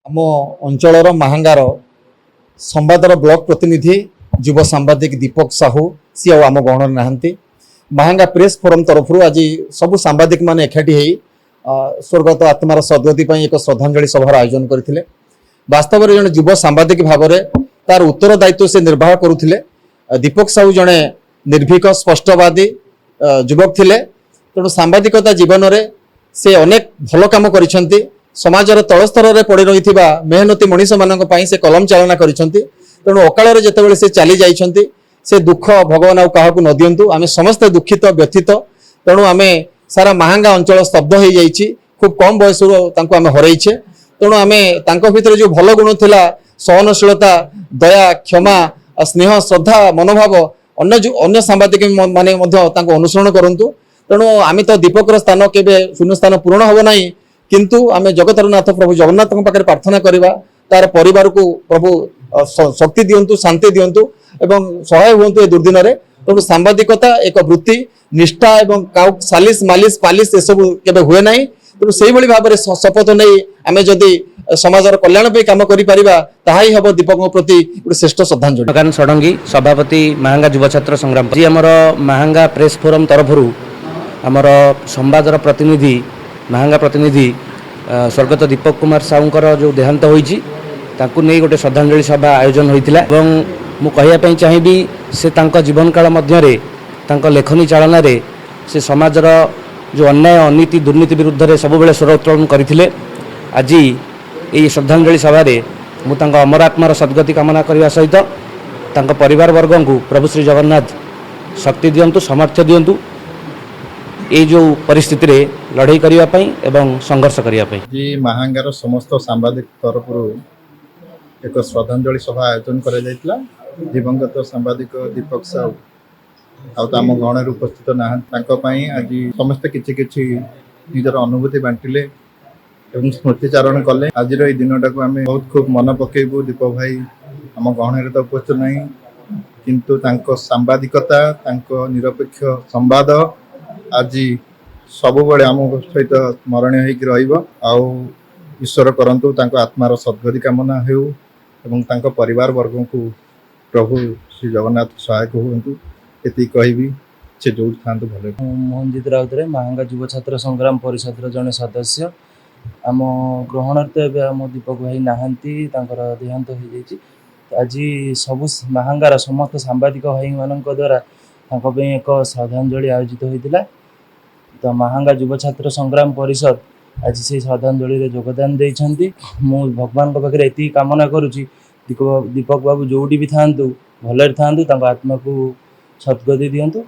आम अंचल महांगार संवादर ब्लॉक प्रतिनिधि युव सांबादिक दीपक साहू सी आम गहन नहांती महांगा प्रेस फोरम तरफ आज सबु सांबादिक मान एकाठी स्वर्गत आत्मार सद्गति एक श्रद्धांजलि सभार आयोजन करते वास्तव में जड़े युव सांबादिक भाव में तार उत्तरदायित्व से निर्वाह करुले। दीपक साहू जड़े निर्भीक स्पष्टवादी युवक थिले तेणु सांबादिकता जीवन में से अनेक भल काम करिसेंती। समाजर तल स्तर में पड़ रही मेहनती मनीष मान से कलम चालना करिसेंती। तेणु अकाल जितेबाला से चली जाइछंती से दुख भगवान आउ काहाकू न दियंतु। आमे समस्ते दुखित व्यथित। तेणु आमे सारा महांगा अंचल स्तब्ध हो जाइछि। खूब कम बयस तांको आमे हरैछे। तेणु आमे तांको भितर जो भल गुण थिला सहनशीलता दया क्षमा स्नेह श्रद्धा मनोभाव अन्य सांबादिक माने मध्य तांको अनुसरण करंतु। तेणु आमे तो दीपकर स्थान केबे शून्य स्थान पूर्ण होबो नाही किंतु आमे जगतरनाथ प्रभु जगन्नाथ पाखे प्रार्थना करवा तार परिवार को प्रभु शक्ति दियंतु शांति दियंतु एवं सहाय हुंतु ए दुर्दिन रे। तेणु सांबादिकता एक वृत्ति निष्ठा एवं सालिस मालिस पालिस ए सब केबे हुए नाही। तेणु सेहि भली भाबरे शपथ नै आमे जदि समाजर कल्याण पे काम करि परिबा ताहाई हबो दीपक प्रति श्रेष्ठ श्रद्धांजलि। प्रकाश षडंगी सभापति महांगा युव छात्र संग्राम जी आमर महांगा प्रेस फोरम तरफरु आमर संवादर प्रतिनिधि महांगा प्रतिनिधि स्वर्गत दीपक कुमार साहूंकर जो देहांत होईची ताकू नहीं गोटे श्रद्धांजलि सभा आयोजन होइतिला। एवं मु कहिया पई चाहिबी से तांका जीवन काल मध्य रे तांका लेखनी चालना रे से समाजर जो अन्याय अनीति दुर्नीति विरुद्ध रे सब बेले स्वर उत्तोलन करथिले। आज ये श्रद्धांजलि सभा रे मु तांका अमर आत्मार सद्गति कामना करबा सहित तांका परिवार वर्ग को प्रभु श्री जगन्नाथ शक्ति दियंतु सामर्थ्य दियंतु ये जो परिस्थिति रे लड़ाई करिया पई एवं संघर्ष करिया पई। जी महांगार समस्त सांबादिक तरफ एक श्रद्धांजलि सभा आयोजन करा जायतिला। दिवंगत सांबादिक दीपक साहू आम गहन उपस्थित ना आज समस्ते किछि किछि निजर अनुभूति बांटिले एवं स्मृतिचारण कले। आज दिनटा को आम बहुत खूब मन पकेबू। दीपक भाई आम गहन तो उपस्थित नहीं किंतु तांको सांबादिकता तांको निरपेक्ष संवाद आज सब बड़े आम सहित स्मरणीय हो। ईश्वर करंतु तांको आत्मार सद्गति कामना हो एवं तांको परिवार वर्ग को प्रभु श्री जगन्नाथ सहायक हुंतु एति कहबी से जो थांतु भले। मोहनजीत राउतरे महांगा युव छात्र संग्राम परिषद जड़े सदस्य आम ग्रहण तो आम दीपक भाई नहांती तांकर देहांत हो जाइए। आज सबु महांगार समस्त सांबादिक भाई मान द्वारा एक श्रद्धांजलि आयोजित होता। तो महांगा युव छात्र संग्राम परिषद आज से श्रद्धांजलि रे योगदान देइछंती। मु भगवान को पाखे एति कामना करुछि दीपक बाबू जोड़ी भी थांतु भलरे थांतु तांको आत्मा को सद्गति दियंतु।